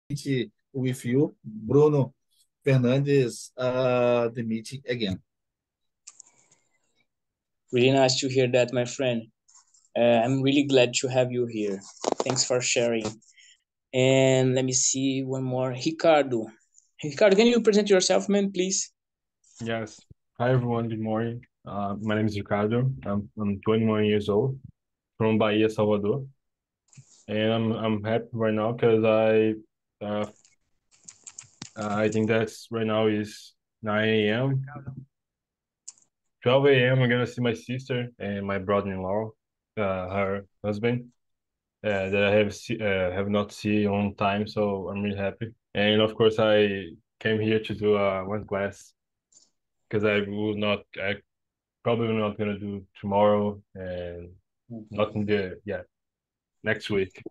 with you, Bruno Fernandes, the meeting again. Really nice to hear that, my friend. I'm really glad to have you here. Thanks for sharing. And let me see one more. Ricardo. Ricardo, can you present yourself, man, please? Yes. Hi, everyone. Good morning. My name is Ricardo. I'm 21 years old from Bahia, Salvador, and I'm happy right now because uh, I think that's right now is 9 a.m. 12 a.m. I'm gonna see my sister and my brother-in-law, her husband, that I have not seen on time. So I'm really happy. And of course, I came here to do one class because I probably not gonna do tomorrow and not in the next week.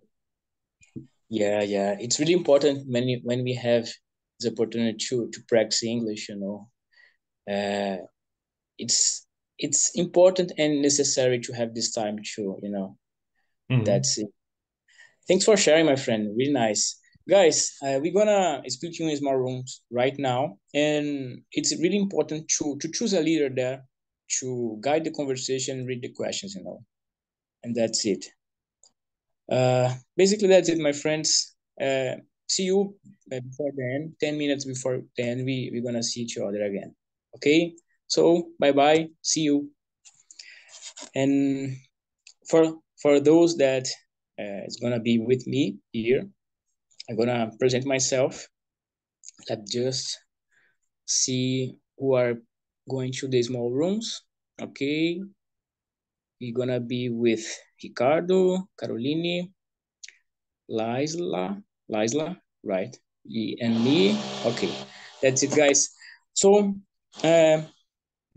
Yeah. It's really important when we have the opportunity to practice English, Uh, it's important and necessary to have this time too, Hmm. That's it. Thanks for sharing, my friend. Really nice. Guys, we're gonna split you in small rooms right now, and it's really important to choose a leader there to guide the conversation, read the questions, and that's it. Basically, that's it, my friends. See you before then. 10 minutes before then, we're gonna see each other again. Okay. So bye bye. See you. And for those that is gonna be with me here, I'm gonna present myself. Let's just see who are going to the small rooms. Okay, we're gonna be with Ricardo, Caroline, Laisla, right? And me. Okay, that's it, guys. So, uh,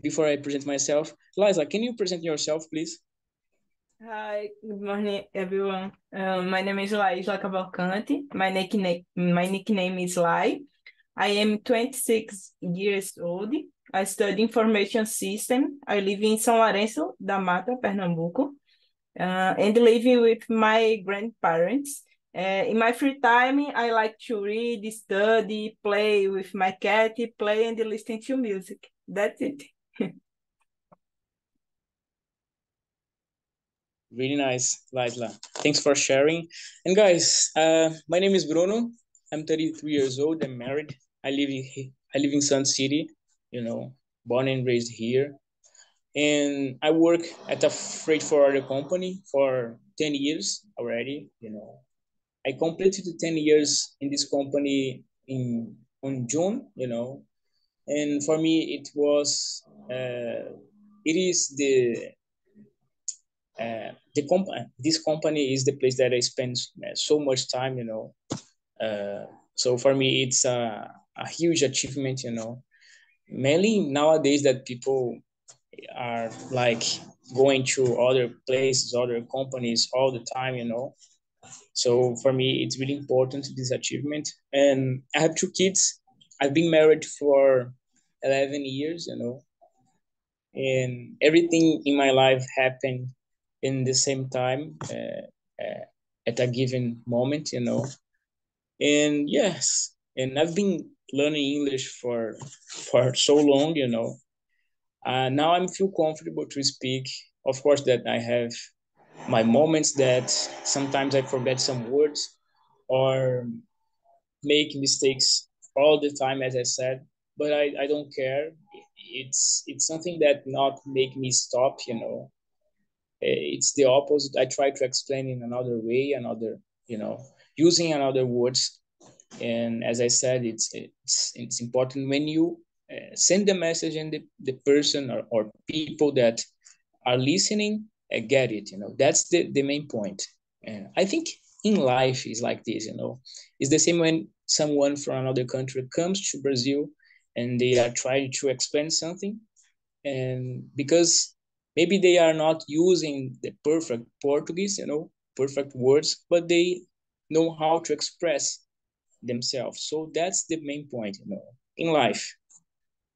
before I present myself, Laisla, can you present yourself, please? Hi, good morning, everyone. My name is Laisla Cavalcante. My nickname is Lai. I am 26 years old. I study information system. I live in São Lourenço da Mata, Pernambuco, and living with my grandparents. In my free time, I like to read, study, play with my cat, play and listen to music. That's it. Really nice, Laisla. Thanks for sharing. And guys, my name is Bruno. I'm 33 years old. I'm married. I live in Sun City, born and raised here. And I work at a freight forwarder company for 10 years already. I completed the 10 years in this company in on June. And for me, it is this company is the place that I spend so much time. So for me, it's a huge achievement. Mainly nowadays that people are like going to other places, other companies all the time. So for me, it's really important, this achievement. And I have two kids. I've been married for 11 years, and everything in my life happened in the same time, at a given moment. And yes, and I've been learning English for so long. Now I'm feel comfortable to speak. Of course, that I have my moments that sometimes I forget some words or make mistakes all the time, as I said. But I don't care. It's something that not make me stop. It's the opposite. I try to explain in another way, you know, using another words. And as I said, it's important when you send the message and the person or people that are listening get it. That's the main point. And I think in life is like this. It's the same when someone from another country comes to Brazil and they are trying to explain something, and because maybe they are not using the perfect Portuguese, perfect words, but they know how to express themselves. So that's the main point, in life.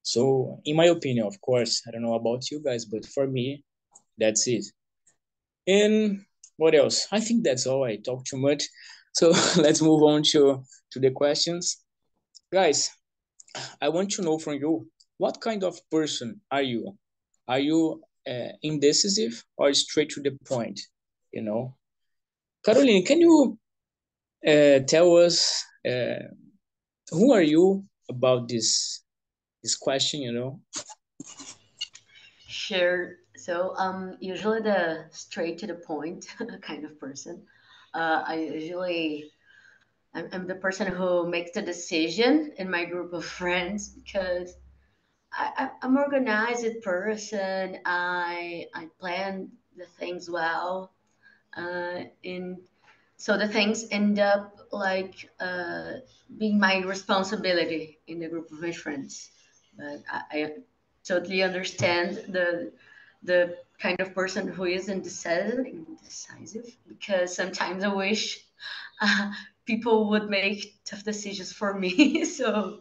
So in my opinion, of course, I don't know about you guys, but for me, that's it. And what else? I think that's all. I talk too much. So let's move on to the questions. Guys, I want to know from you, what kind of person are you? Are you indecisive or straight to the point? You know, Caroline, can you tell us who are you about this question? You know, Sure. So usually the straight to the point kind of person. I usually I'm the person who makes the decision in my group of friends because I'm organized person. I plan the things well, and so the things end up like being my responsibility in the group of my friends. But I totally understand the kind of person who is indecisive because sometimes I wish uh, people would make tough decisions for me. So,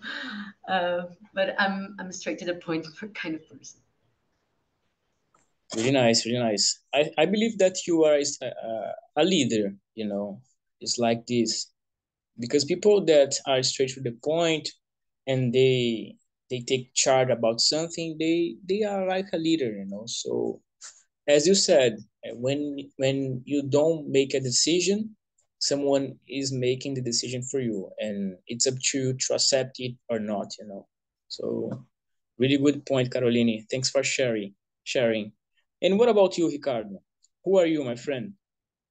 but I'm straight to the point kind of person. really nice, really nice. I believe that you are a leader. You know, it's like this because people that are straight to the point and they take charge about something, they are like a leader. You know, so as you said, when you don't make a decision, someone is making the decision for you, and it's up to you to accept it or not. You know, so really good point, Caroline. Thanks for sharing. And what about you, Ricardo? Who are you, my friend,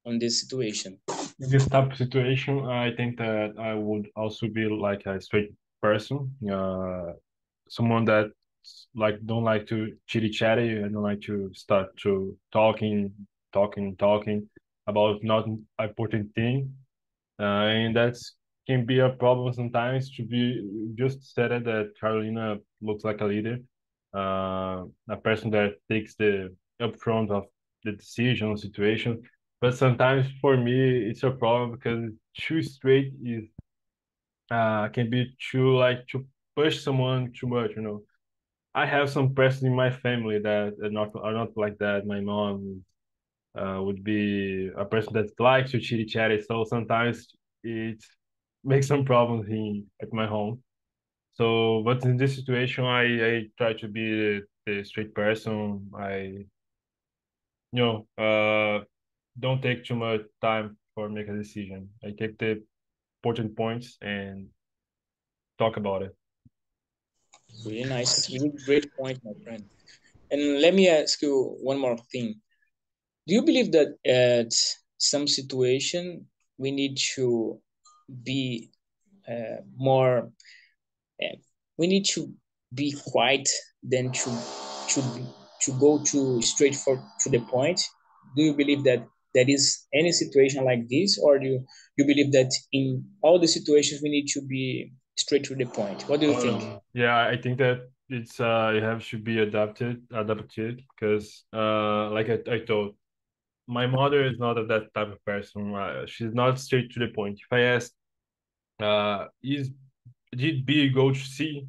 on this situation? In this type of situation, I think that I would also be like a straight person, someone that like don't like to chitty chatty. I don't like to start to talking about not important thing, and that's can be a problem sometimes. To be just said it that Carolina looks like a leader, a person that takes the upfront of the decision situation. But sometimes for me, it's a problem because too straight is can be too like to push someone too much. You know, I have some person in my family that are not like that. My mom would be a person that likes to chitty chatty, so sometimes it makes some problems in at my home. So, but in this situation, I try to be the straight person. Don't take too much time for make a decision. I take the important points and talk about it. Really nice. It's really great point, my friend. And let me ask you one more thing. Do you believe that at some situation we need to be more uh, we need to be quiet than to to go to straight for to the point? Do you believe that there is any situation like this, or do you believe that in all the situations we need to be straight to the point? What do you think? Yeah, I think that it's you have to be adapted because like I told, my mother is not of that type of person. She's not straight to the point. If I ask, is did B go to C?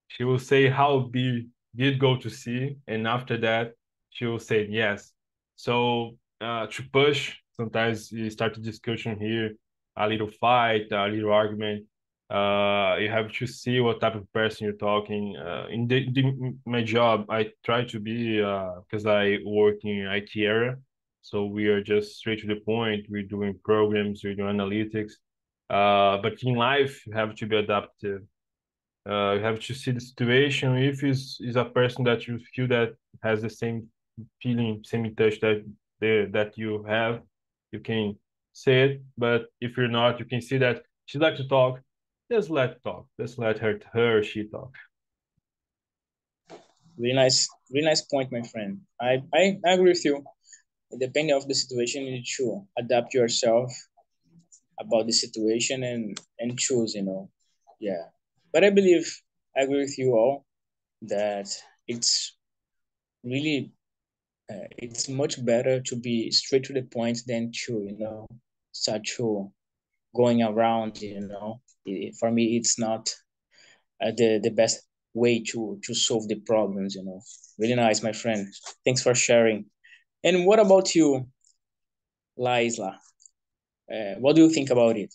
She will say how B did go to C, and after that, she will say yes. So to push, sometimes you start a discussion here, a little fight, a little argument. You have to see what type of person you're talking. In my job, I try to be because I work in IT area, so we are just straight to the point. We're doing programs, we're doing analytics. But in life, you have to be adaptive. You have to see the situation. If is a person that you feel that has the same feeling, same touch that you have, you can say it. But if you're not, you can see that she like to talk. Just let talk. Just let her or she talk. Really nice point, my friend. I agree with you. Depending of the situation, you need to adapt yourself about the situation and choose. You know, yeah. But I believe I agree with you all that it's really it's much better to be straight to the point than to start to going around. For me, it's not the best way to solve the problems. Really nice, my friend. Thanks for sharing. And what about you, Laisla? What do you think about it?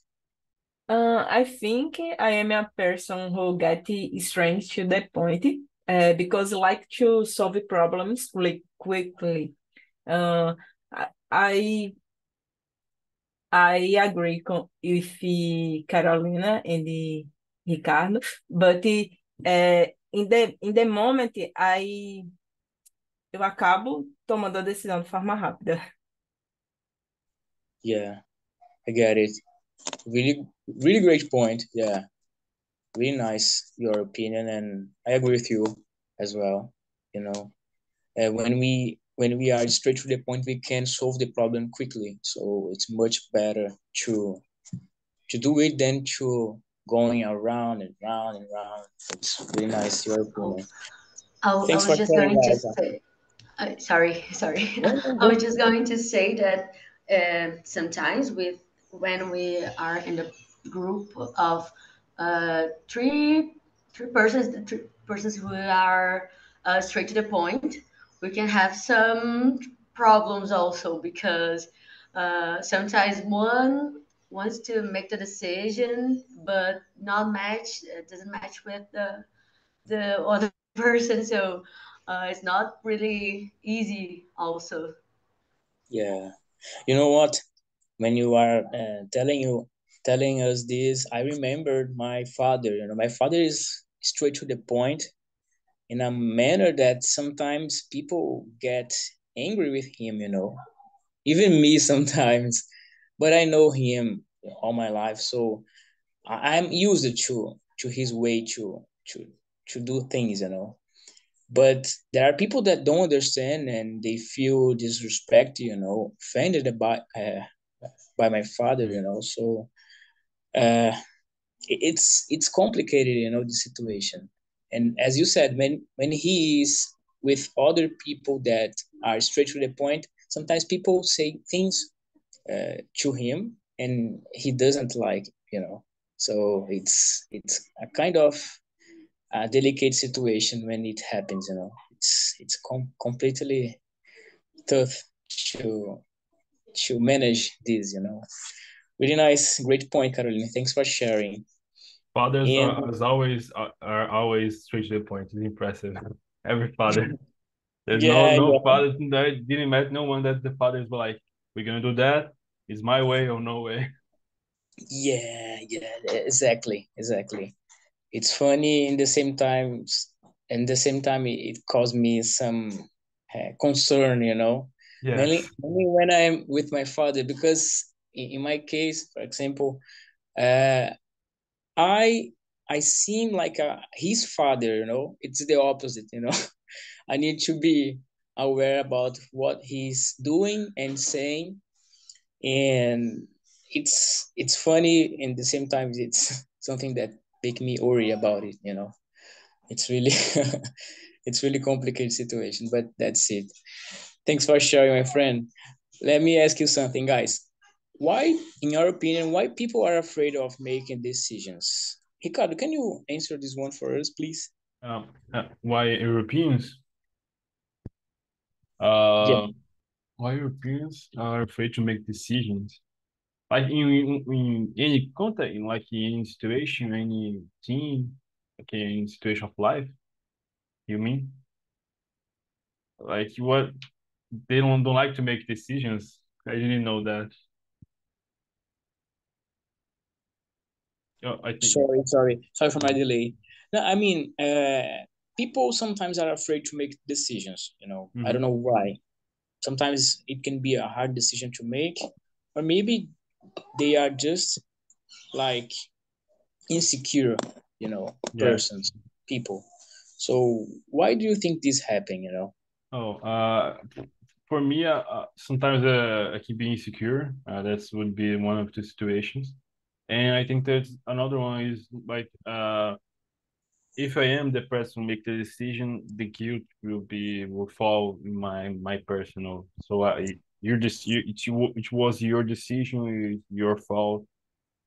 I think I am a person who get straight to the point, because I like to solve problems really quickly. Uh, I I agree with Carolina and Ricardo, but in the moment eu acabo tomando a decisão de forma rápida. Yeah, I get it. Really, really great point. Yeah, really nice your opinion, and I agree with you as well. You know, when we are straight to the point, we can solve the problem quickly. So it's much better to do it than to going around and round and round. It's really nice your Oh, opinion. I Thanks was for just sharing, going to guys. say, sorry, sorry. Go, go, I was go. just going to say that sometimes when we are in the group of three persons who are straight to the point, we can have some problems also because sometimes one wants to make the decision but not match doesn't match with the other person, so it's not really easy also. Yeah. You know what? When you are telling us this, I remembered my father. You know, my father is straight to the point in a manner that sometimes people get angry with him. You know, even me sometimes. But I know him all my life, so I'm used to his way to do things. You know, but there are people that don't understand and they feel disrespect. You know, offended by my father. You know, so uh, it's complicated, you know, the situation. And as you said, when he is with other people that are straight to the point, sometimes people say things to him and he doesn't like, you know. So it's a kind of a delicate situation when it happens, you know. It's completely tough to to manage this, you know. Really nice, great point, Caroline. Thanks for sharing. Fathers And are always straight to the point. It's impressive. Every father. There's no yeah, no yeah, father that didn't met no one that the fathers were like, we're gonna do that. It's my way or no way. yeah, exactly, exactly. It's funny in the same times, and the same time it caused me some concern, you know, Yes. mainly when I'm with my father, because in my case, for example, uh, I I seem like his father, you know. It's the opposite, you know. I need to be aware about what he's doing and saying, and it's funny and the same time it's something that make me worry about it, you know. It's really it's really complicated situation, but that's it. Thanks for sharing, my friend. Let me ask you something, guys. Why, in your opinion, why people are afraid of making decisions? Ricardo, can you answer this one for us, please? Why Europeans? Yeah, Uh, why Europeans are afraid to make decisions? Like in any context, in like in any situation, any team, like in situation of life, you mean? Like what they don't like to make decisions. I didn't know that. I think. sorry for my Mhm. delay. No, I mean, people sometimes are afraid to make decisions, you know. I don't Mhm. know why. Sometimes it can be a hard decision to make, or maybe they are just like insecure, you know, Yes. persons, people. So why do you think this happen, you know? Oh, for me, sometimes I keep being insecure. That would be one of the situations. And I think there's another one is like if I am the person who make the decision, the guilt will fall in my personal. So you're just it was your decision, your fault,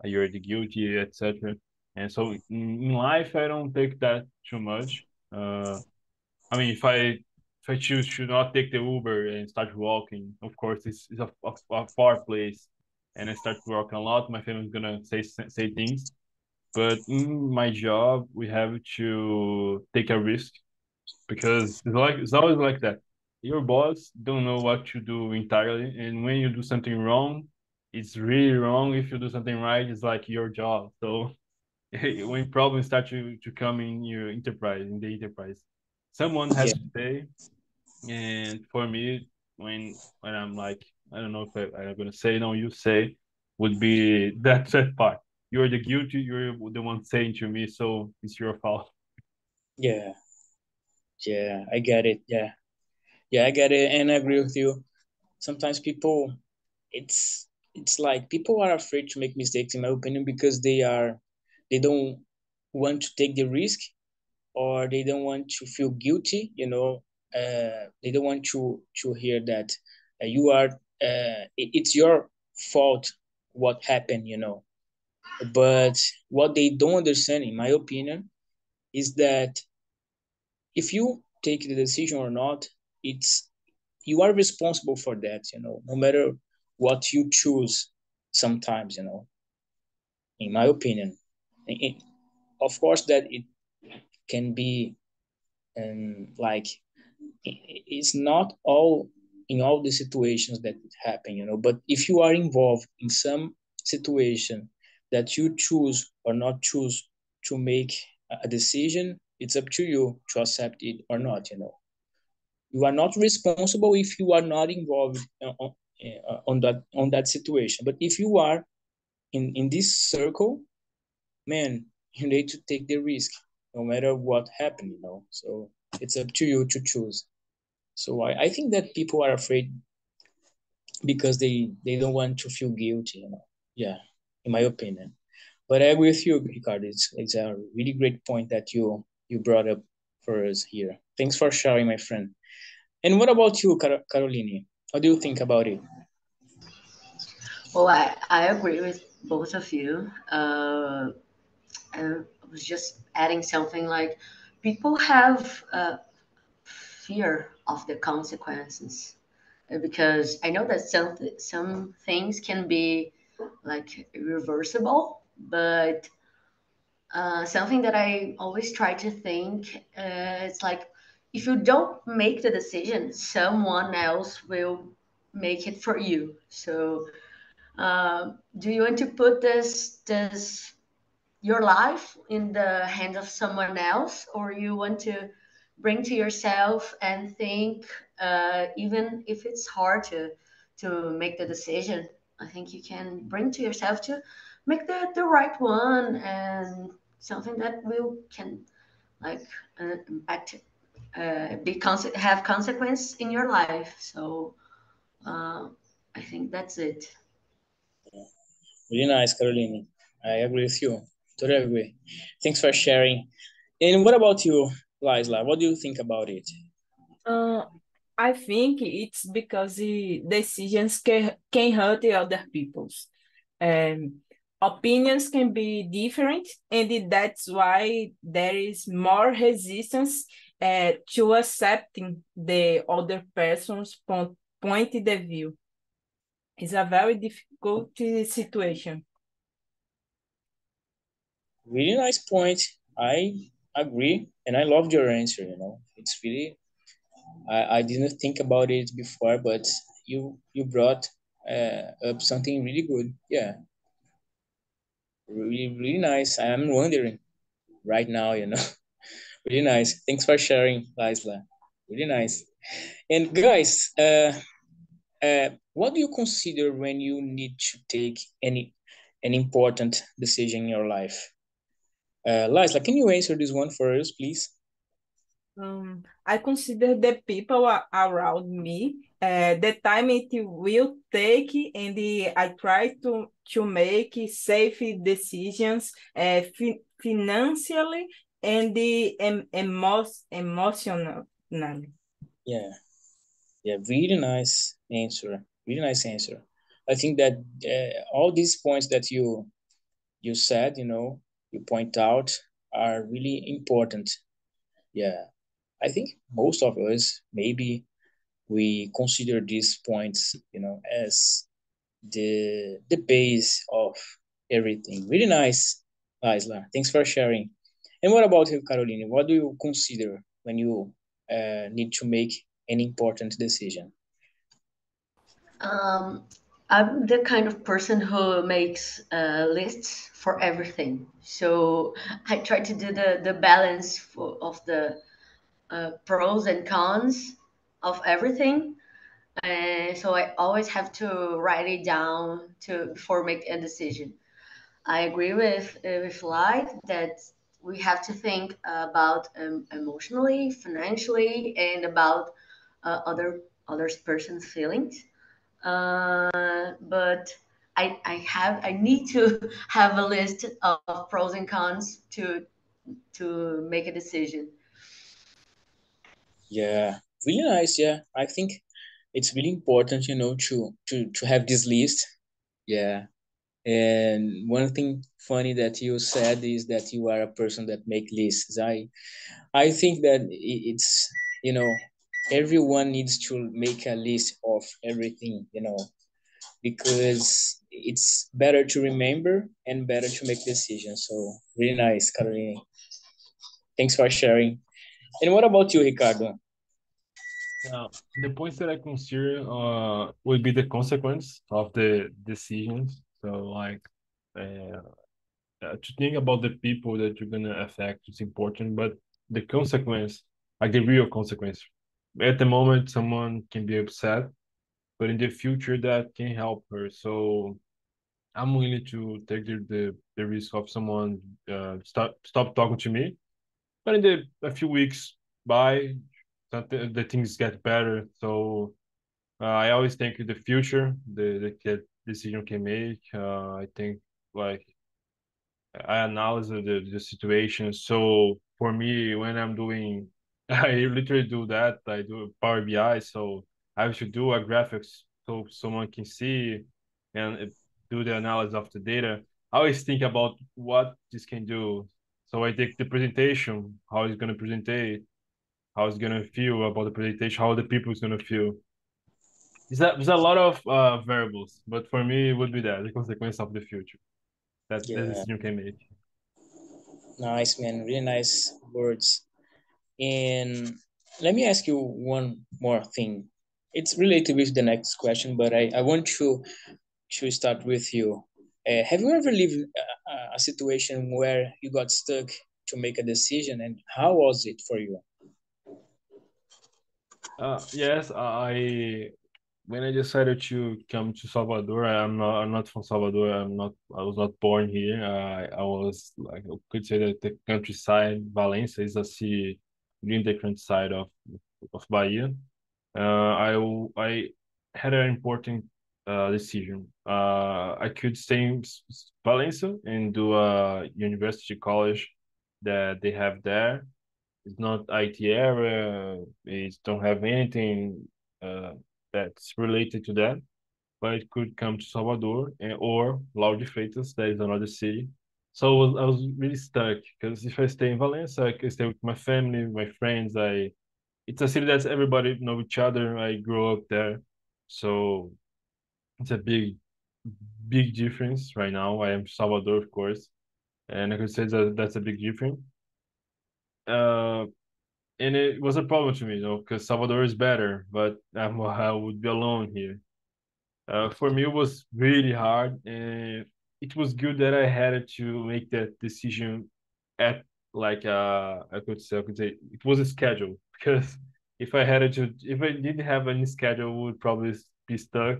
you're the guilty, etc. And so in life, I don't take that too much. I mean, if I choose to not take the Uber and start walking, of course, it's a far place. and I start working a lot, my family's gonna say things. But in my job, we have to take a risk because it's always like that. Your boss don't know what you do entirely, and when you do something wrong, it's really wrong. If you do something right, it's like your job. So when problems start to come in the enterprise, someone has Yeah, to say. And for me, when I'm like, I don't know if I'm gonna say no, you say, would be that part. You're the guilty. You're the one saying to me, so it's your fault. yeah, yeah. I get it. Yeah, yeah, I get it, and I agree with you. Sometimes people, it's it's like people are afraid to make mistakes, in my opinion, because they don't want to take the risk, or they don't want to feel guilty. They don't want to hear that it's your fault what happened. But what they don't understand, in my opinion, is that if you take the decision or not, it's you are responsible for that. No matter what you choose. Sometimes, in my opinion, of course, that it can be, like, it's not all in all the situations that it happen. But if you are involved in some situation that you choose or not choose to make a decision, it's up to you to accept it or not. You are not responsible if you are not involved on that situation. But if you are in this circle, man, you need to take the risk, no matter what happened. So it's up to you to choose. So I think that people are afraid because they don't want to feel guilty. Yeah, in my opinion. But I agree with you, Ricardo. It's a really great point that you brought up for us here. Thanks for sharing, my friend. And what about you, Caroline? What do you think about it? Well, I agree with both of you. I was just adding something like people have fear of the consequences because I know that some things can be like irreversible, but something that I always try to think it's like if you don't make the decision, someone else will make it for you. So, do you want to put this your life in the hands of someone else, or you want to bring to yourself and think, even if it's hard to make the decision, I think you can bring to yourself to make the right one and something that will can like impact have consequence in your life. So uh, I think that's it. Really nice, Caroline. I agree with you. Totally agree. Thanks for sharing. And what about you, Laisla? What do you think about it? Uh, I think it's because the decisions can hurt the other people's. Um, Opinions can be different, and that's why there is more resistance to accepting the other person's point of view. It's a very difficult situation. Really nice point. I agree, and I loved your answer. It's really, I didn't think about it before, but you brought up something really good. Yeah, really really nice. I'm wondering right now. Really nice. Thanks for sharing, Laisla. Really nice. And guys, what do you consider when you need to take an important decision in your life? Laisla, can you answer this one for us, please? I consider the people around me, the time it will take, and I try to make safe decisions financially and emotionally. Yeah, yeah, really nice answer. Really nice answer. I think that all these points that you said, you point out, are really important. Yeah, I think most of us maybe we consider these points, as the base of everything. Really nice, Isla. Thanks for sharing. And what about you, Caroline? What do you consider when you need to make an important decision? Um, I'm the kind of person who makes lists for everything. So I try to do the balance of the pros and cons of everything. So I always have to write it down to before make a decision. I agree with Light that we have to think about emotionally, financially, and about other person's feelings. But I need to have a list of pros and cons to make a decision. Yeah, really nice. Yeah, I think it's really important, to have this list. Yeah. And one thing funny that you said is that you are a person that make lists. I think that it's, you know, everyone needs to make a list of everything, because it's better to remember and better to make decisions. So really nice, Caroline. Thanks for sharing. And what about you, Ricardo? The points that I consider would be the consequence of the decisions. So like uh, to think about the people that you're gonna affect is important, but the consequence, like the real consequence, at the moment someone can be upset, but in the future that can help her. So I'm willing to take the risk of someone stop talking to me, but in a few weeks by the things get better. So I always think the future, the decision can make. I think like I analyze the situation. So for me, when I'm doing, I literally do that. I do Power BI. So I should do a graphics so someone can see and do the analysis of the data. I always think about what this can do. So I take the presentation, how it's going to present it, how it's going to feel about the presentation, how the people is going to feel. There's a lot of variables, but for me, it would be that the consequence of the future that the Yeah, decision can make. nice, man. Really nice words. And let me ask you one more thing. It's related with the next question, but I want to start with you. Have you ever lived a situation where you got stuck to make a decision, and how was it for you? Yes, when I decided to come to Salvador, I'm not from Salvador. I was not born here. I was like I could say that the countryside, Valencia is a city in the countryside of Bahia. I had an important decision. I could stay in Valencia and do a university college that they have there. It's not IT area. It don't have anything uh, that's related to that. But it could come to Salvador or Lauro de Freitas, that is another city. So I was really stuck because if I stay in Valencia, I can stay with my family, my friends. It's a city that everybody know each other. I grew up there, so it's a big difference right now. I am Salvador, of course, and I could say that that's a big difference. Uh, and it was a problem to me, because Salvador is better, but I would be alone here. For me, it was really hard, and it was good that I had to make that decision at like I could say it was a schedule because if I didn't have any schedule, I would probably be stuck.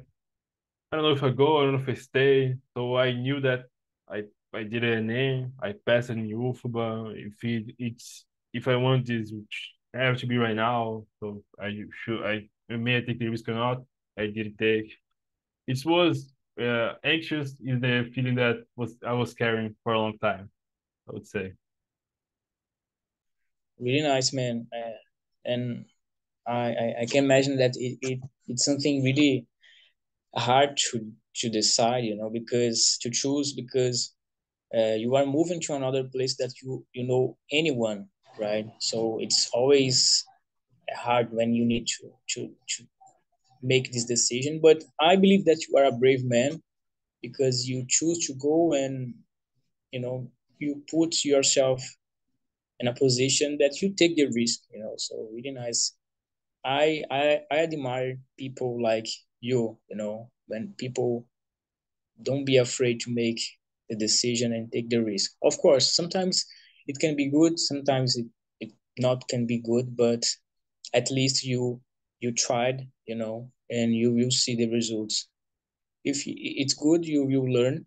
I don't know if I go, I don't know if I stay. So I knew that I I did a name, I passed in UFBA. If I want this, which I have to be right now, so I may I take the risk or not. I did take. It was anxious is the feeling that was I was carrying for a long time, I would say. Really nice, man. And I can imagine that it's something really hard to decide, because to choose because you are moving to another place that you know anyone, right? So it's always hard when you need to make this decision. But I believe that you are a brave man because you choose to go and you put yourself in a position that you take the risk. So really nice. I admire people like you. When people don't be afraid to make the decision and take the risk. Of course, sometimes it can be good, sometimes it not can be good, but at least you tried, and you will see the results. If it's good, you will learn,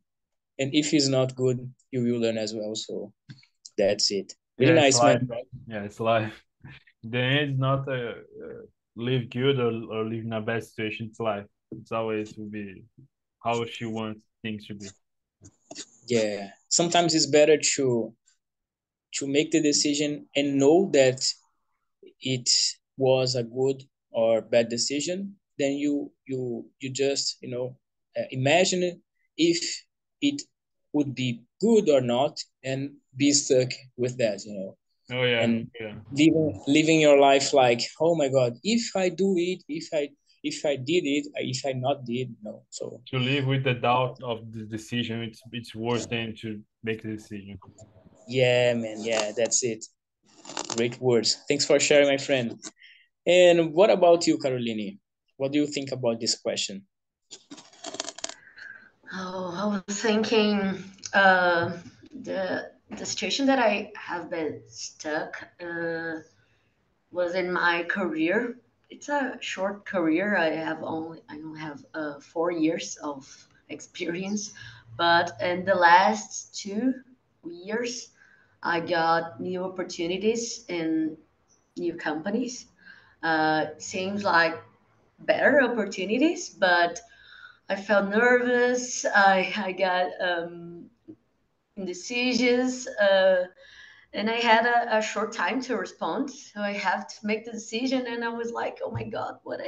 and if it's not good, you will learn as well. So that's it. Really Yeah, it's nice, man. life. Yeah, it's life. The end is not live good or live in a bad situation. It's life. It's always will be how she wants things to be. Yeah, sometimes it's better to make the decision and know that it was a good or bad decision, then you just imagine if it would be good or not, and be stuck with that, Oh yeah, and yeah. living your life like, oh my god, if I do it, if I did it, if I not did, so To live with the doubt of the decision, it's worse than to make the decision. yeah, man, yeah, that's it. Great words, thanks for sharing, my friend. And what about you, Caroline? What do you think about this question? Oh, I was thinking uh, the situation that I have been stuck was in my career. It's a short career. I only have 4 years of experience, but in the last 2 years, I got new opportunities in new companies. Seems like better opportunities, but I felt nervous. I got indecisions, and I had a short time to respond. So I have to make the decision, and I was like, "Oh my God, what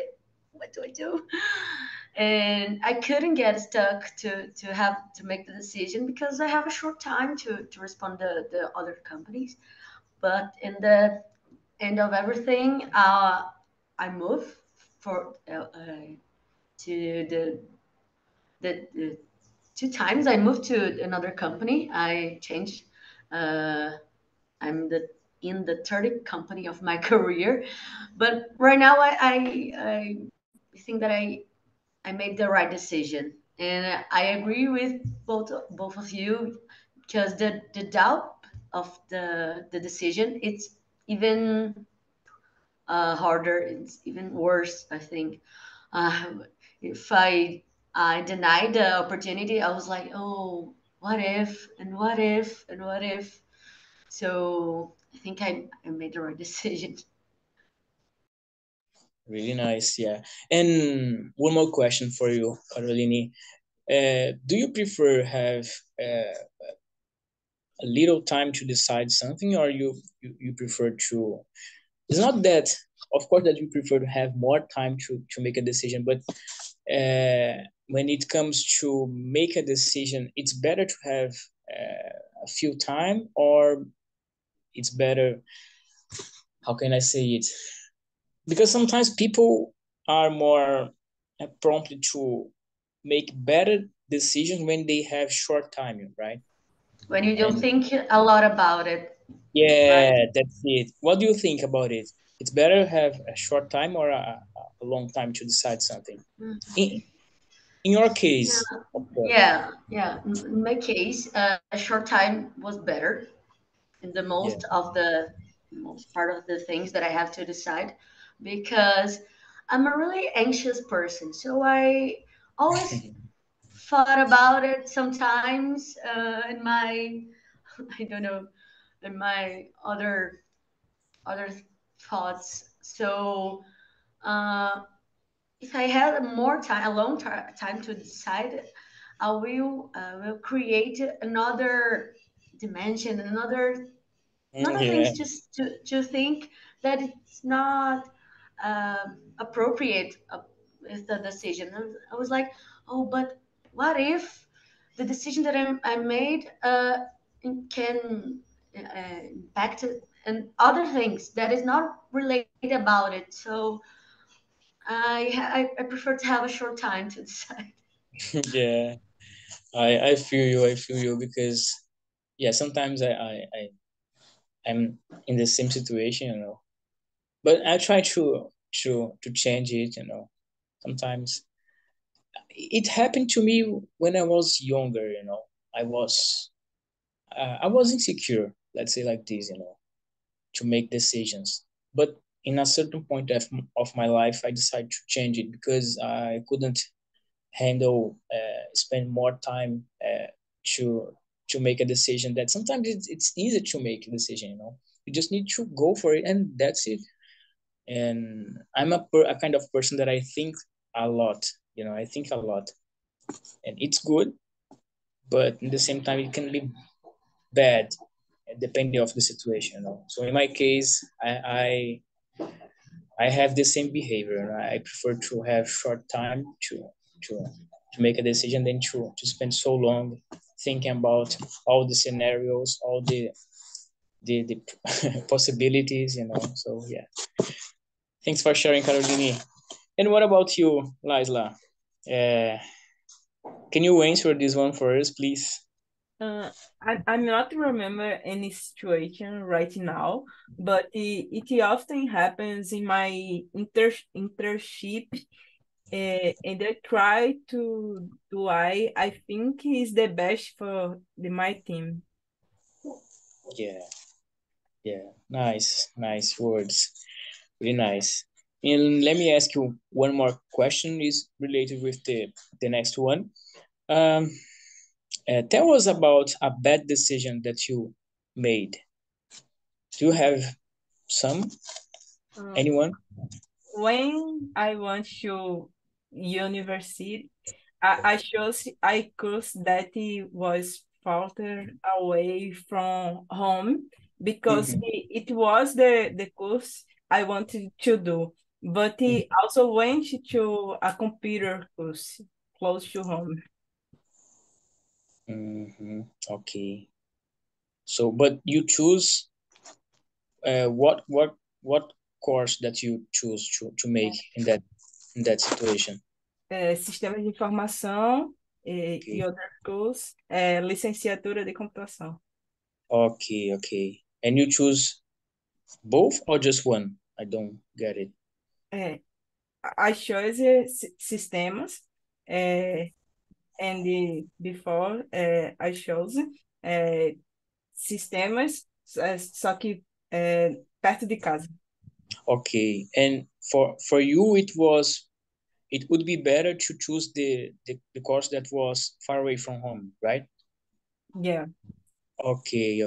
do I do?" And I couldn't get stuck to have to make the decision because I have a short time to respond to the other companies. But in the end of everything, I moved for to the 2 times I moved to another company. I changed. Uh, I'm the in the third company of my career, but right now I think that I made the right decision, and I agree with both of you because the doubt of the decision, it's even harder. It's even worse, I think. Uh, if I denied the opportunity, I was like, oh, what if, and what if, and what if? So I think I made the right decision. Really nice, yeah. And one more question for you, Caroline. Do you prefer have a little time to decide something, or you prefer to? It's not that, of course, that you prefer to have more time to make a decision, but when it comes to make a decision, it's better to have a few time, or it's better. How can I say it? Because sometimes people are more prompted to make better decisions when they have short time, right? When you don't And think a lot about it, right? yeah, that's it. What do you think about it? It's better to have a short time or a long time to decide something. Mm. In your Yeah, case, of course. yeah. In my case, a short time was better in the Yeah. most part of the things that I have to decide because I'm a really anxious person. So I always thought about it sometimes in my I don't know in my other thoughts. So uh, if I had more time, a long time to decide, I will create another dimension, another Yeah. things just to think that it's not appropriate with the decision. I was like, oh, but what if the decision that I made can impact and other things that is not related about it. So I prefer to have a short time to decide. Yeah, I feel you. I feel you because yeah, sometimes I'm in the same situation, you know. But I try to change it, you know. Sometimes it happened to me when I was younger, you know. I was insecure, let's say like this, you know, to make decisions. But in a certain point of my life, I decided to change it because I couldn't handle spend more time to make a decision that sometimes it's easy to make a decision, you know. You just need to go for it and that's it. And I'm a kind of person that I think a lot, you know. I think a lot, and it's good, but at the same time it can be bad depending of the situation, you know. So in my case, I have the same behavior, and I prefer to have short time to to make a decision than to spend so long thinking about all the scenarios, all the possibilities, you know. So yeah, thanks for sharing, Caroline. And what about you, Laisla? Uh, can you answer this one for us, please? I'm not remember any situation right now, but it often happens in my internship, and I try to do I think is the best for my team. Yeah, yeah, nice words, really nice. And let me ask you one more question. Is related with the next one. Um, tell us about a bad decision that you made. Do you have some? Uh, Anyone? when I went to university, I chose I course that it was farther away from home because Mhm. it was the course I wanted to do, but he also went to a computer course close to home. Okay. So, but you choose what course that you choose to make in that situation? Sistemas de informação e Okay. outro curso, licenciatura de computação. Okay. And you choose both or just one? I don't get it. É, I chose systems, and before I chose sistemas, só que perto de casa. Okay. And for you, it would be better to choose the course that was far away from home, right? Yeah. Okay.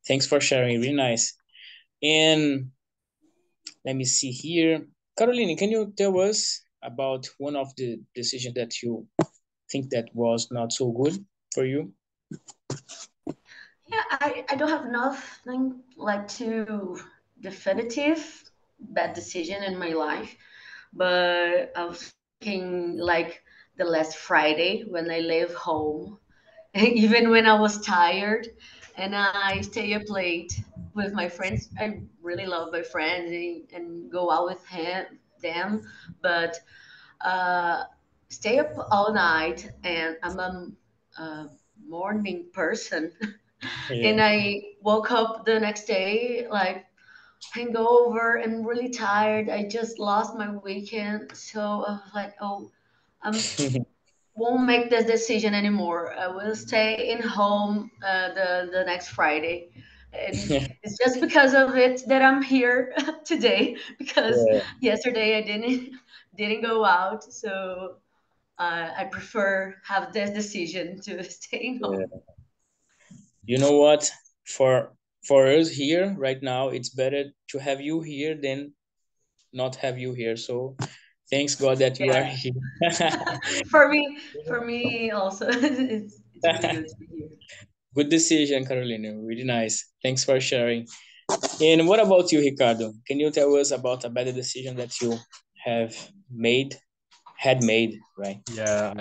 Thanks for sharing. Really nice. And let me see here. Caroline, can you tell us about one of the decisions that you think that was not so good for you? Yeah, I don't have nothing like too definitive bad decision in my life, but I was thinking like the last Friday when I leave home, even when I was tired, and I stay up late with my friends. I really love my friends and go out with them, but uh, stay up all night, and I'm a morning person. Yeah. And I woke up the next day like hangover and really tired. I just lost my weekend, so I was like, oh, I won't make this decision anymore. I will stay in home the next Friday, and it's just because of it that I'm here today. Because Yeah, yesterday I didn't go out, so I prefer have this decision to stay home. yeah. You know what? For for us here right now, it's better to have you here than not have you here. So thanks God that you are Yeah, here. for me also, it's really good to be here. Good decision, Carolina. Really nice. Thanks for sharing. And what about you, Ricardo? Can you tell us about a better decision that you have made, had made, right? Yeah,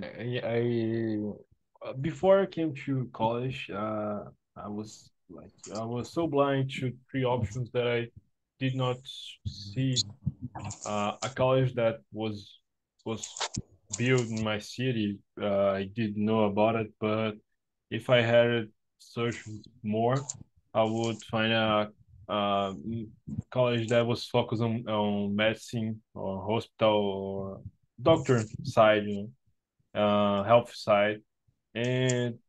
before I came to college, I was so blind to three options that I did not see a college that was built in my city. I didn't know about it, but if I had searched more, I would find a college that was focused on medicine or hospital or doctor side, health side. And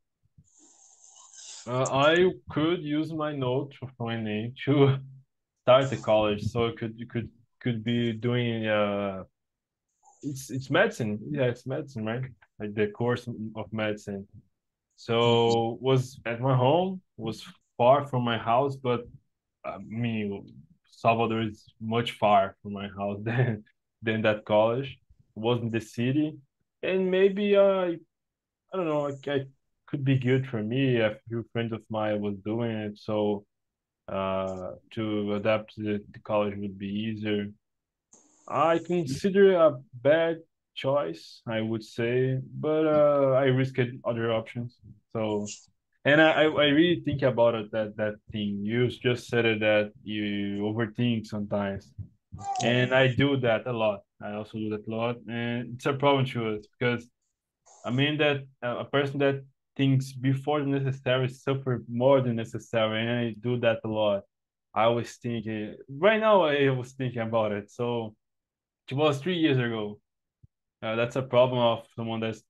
I could use my note of my name to start the college, so could be doing it's medicine. Yeah, it's medicine, right? Like the course of medicine. So was at my home, was far from my house, but I mean, Salvador is much far from my house than that college. It was in the city, and maybe I don't know, I could be good for me. A few friends of mine was doing it, so to adapt to the college would be easier. I consider a bad choice, I would say, but I risked other options. So, and I really think about it, that thing. You just said it, that you overthink sometimes, and I do that a lot. I also do that a lot, and it's a problem to us because I mean that a person that thinks before the necessary suffer more than necessary, and I do that a lot. I was thinking right now. I was thinking about it. So it was 3 years ago. That's a problem of someone is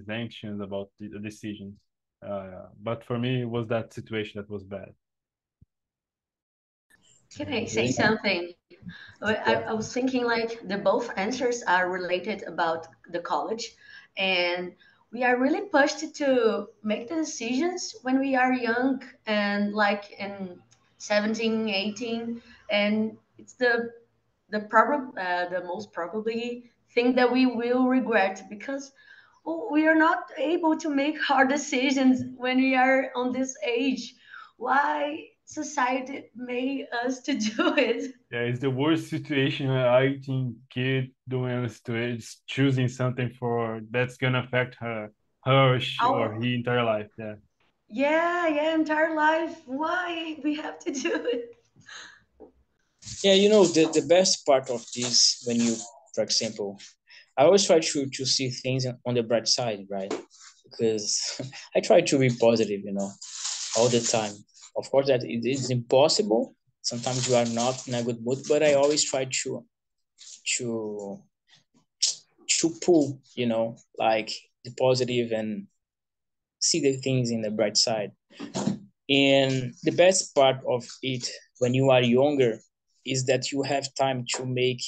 anxious about the decisions. But for me, it was that situation that was bad. Can I say Very nice. something? I was thinking like the both answers are related about the college, and we are really pushed to make the decisions when we are young and like in 17, 18, and it's the most probably thing that we will regret because we are not able to make hard decisions when we are on this age. Why society made us to do it? Yeah, it's the worst situation I think kid doing this to it is choosing something for that's gonna affect or Our he entire life. Yeah. yeah, entire life. Why we have to do it? Yeah, the best part of this, when you, for example, I always try to see things on the bright side, right? Because I try to be positive, all the time. Of course, that it is impossible. Sometimes you are not in a good mood, but I always try to to pull, like the positive and see the things in the bright side. And the best part of it when you are younger is that you have time to make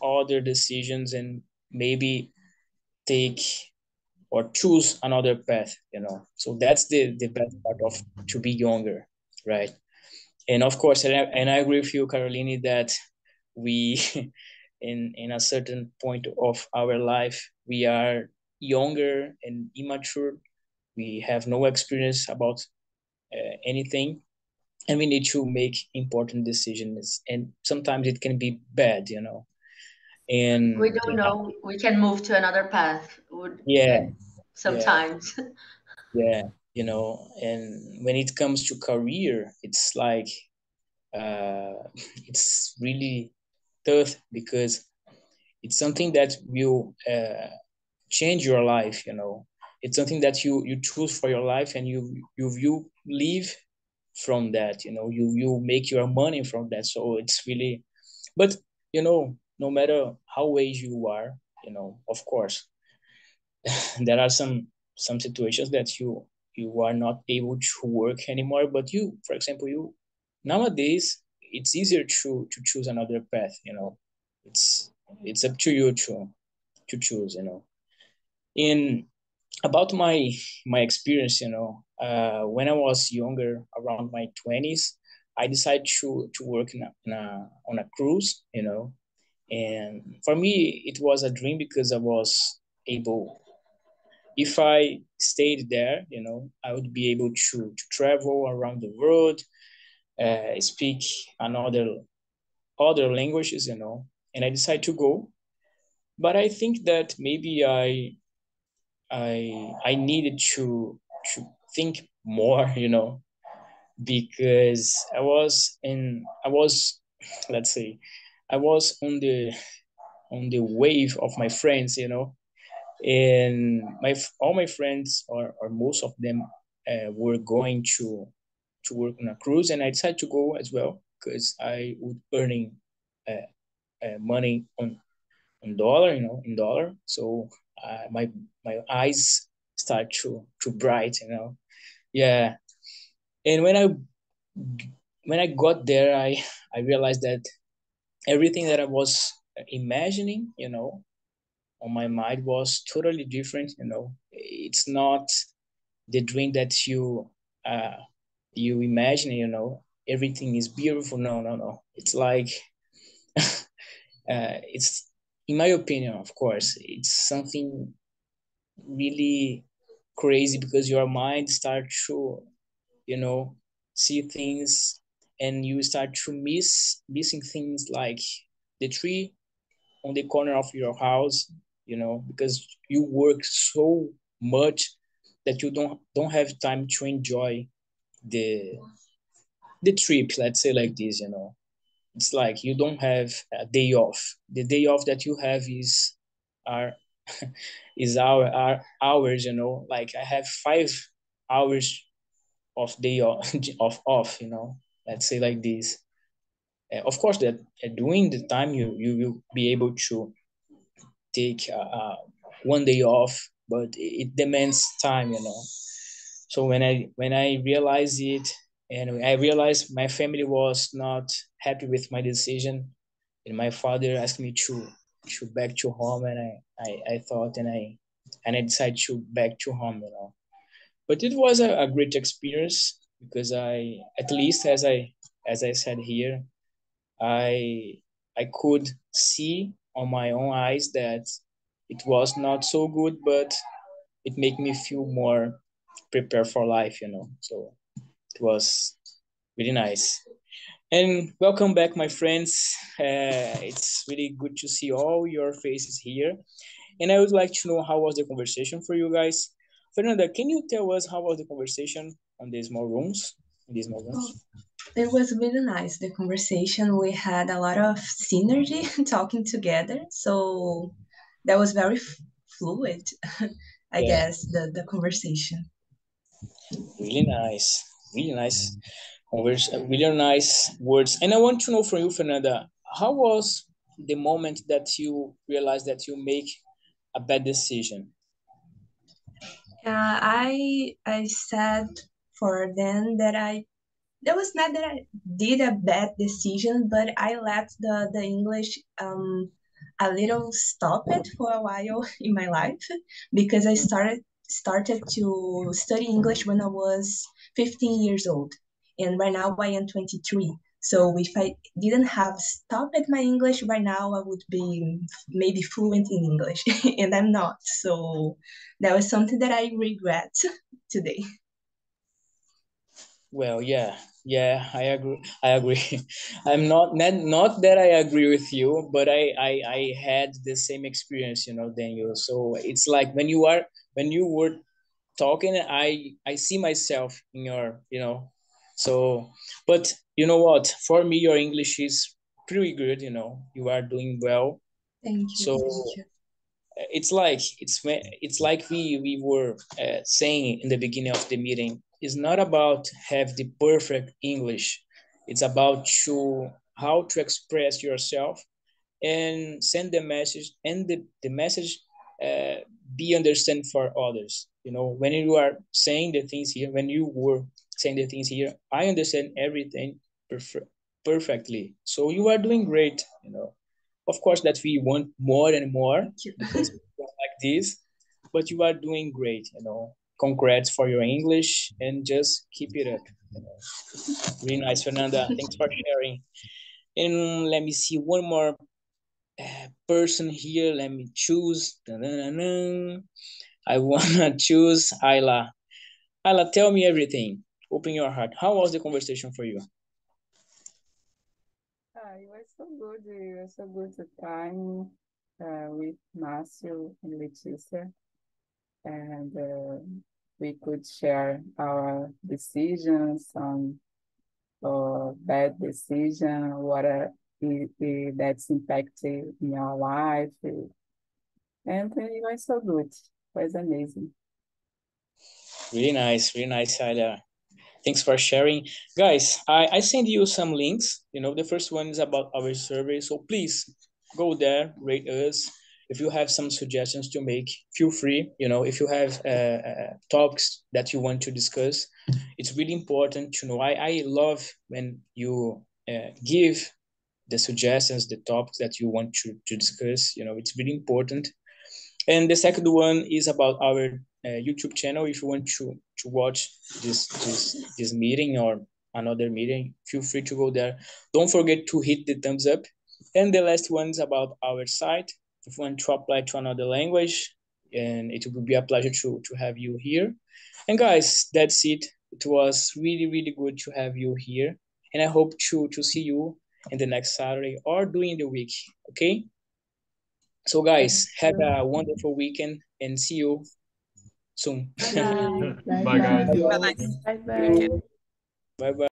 other decisions and maybe take or choose another path. So that's the best part of to be younger, right? And of course, and I agree with you, Caroline, that we in a certain point of our life we are younger and immature. We have no experience about anything, and we need to make important decisions, and sometimes it can be bad. We And don't know. We can move to another path. yeah, yeah, Sometimes. yeah, and when it comes to career, it's like uh, it's really tough because it's something that will change your life. It's something that you choose for your life, and you live from that. You make your money from that. So it's really, but no matter how age you are, of course there are some situations that you are not able to work anymore, but you, for example, you nowadays it's easier to choose another path. It's it's up to you to choose. In about my experience, when I was younger, around my 20s, I decided to work on a cruise. And for me it was a dream because I was able, if I stayed there, I would be able to travel around the world, speak another other languages, and I decided to go. But I think that maybe I needed to think more, because I was let's say, I was on the wave of my friends, and all my friends, or most of them, were going to work on a cruise, and I decided to go as well because I would earning money on dollar, in dollar. So my eyes start to bright, Yeah, and when I got there, I realized that everything that I was imagining, on my mind was totally different. It's not the dream that uh, you imagine. Everything is beautiful. No, no, no. It's like it's, in my opinion, of course, it's something really crazy because your mind starts to, you know, see things, and you start to missing things like the tree on the corner of your house, because you work so much that you don't have time to enjoy the the trip, let's say like this. It's like you don't have a day off. The day off that you have our is our hours. Like I have 5 hours of day off, off. Let's say like this. Of course, that during the time you will be able to take 1 day off, but it demands time. So when I realized it, and I realized my family was not happy with my decision, and my father asked me to back to home, and I thought, and I decided to back to home. But it was a great experience because I, at least as I said here, I I could see on my own eyes that it was not so good, but it made me feel more prepared for life. So it was really nice. And welcome back, my friends. It's really good to see all your faces here. And I would like to know, how was the conversation for you guys? Fernanda, can you tell us how was the conversation on these small rooms? In these small Oh, rooms? it was really nice, the conversation. We had a lot of synergy talking together. So that was very fluid, I Yeah, guess, the conversation. really nice. Really nice. Really nice words. And I want to know from you, Fernanda, how was the moment that you realized that you make a bad decision? I said for them that that was not that I did a bad decision, but I let the English a little stop it for a while in my life because I started to study English when I was 15 years old, and right now I am 23. So if I didn't have stopped my English right now, I would be maybe fluent in English, and I'm not. So that was something that I regret today. Well, yeah, I agree. I agree. I'm not that I agree with you, but I had the same experience, Daniel. So it's like when you were talking, I see myself in your, so, but you know what? For me, your English is pretty good. You are doing well. Thank you, thank So you. it's like we were saying in the beginning of the meeting. It's not about have the perfect English. It's about how to express yourself and send the message, and the message uh, be understood for others. When you are saying the things here, when you were saying the things here, I understand everything perfectly. So you are doing great. Of course that we want more and more Thank you. because we are like this, but you are doing great. Congrats for your English, and just keep it up. Really nice, Fernanda. Thanks for sharing. And let me see one more person here. Let me choose. Da-da-da-da. I wanna choose Ayla. Ayla, tell me everything. Open your heart. How was the conversation for you? It was so good. It was so good time with Márcio and Letícia, and we could share our decisions on or bad decision, that's impacted in your life. And it was so good. It was amazing. Really nice, Ayla. Thanks for sharing. Guys, I send you some links. The first one is about our survey. So please go there, rate us. If you have some suggestions to make, feel free. If you have topics that you want to discuss, it's really important to know. I love when you give the suggestions, the topics that you want to discuss. It's really important. And the second one is about our YouTube channel. If you want to watch this meeting or another meeting, feel free to go there. Don't forget to hit the thumbs up. And the last one is about our site. If you want to apply to another language, and it will be a pleasure to have you here. And guys, that's it. It was really, really good to have you here. And I hope to see you in the next Saturday or during the week. Okay? So guys, have a wonderful weekend and see you soon. Bye Bye, guys. bye. Bye. Bye bye. Bye bye.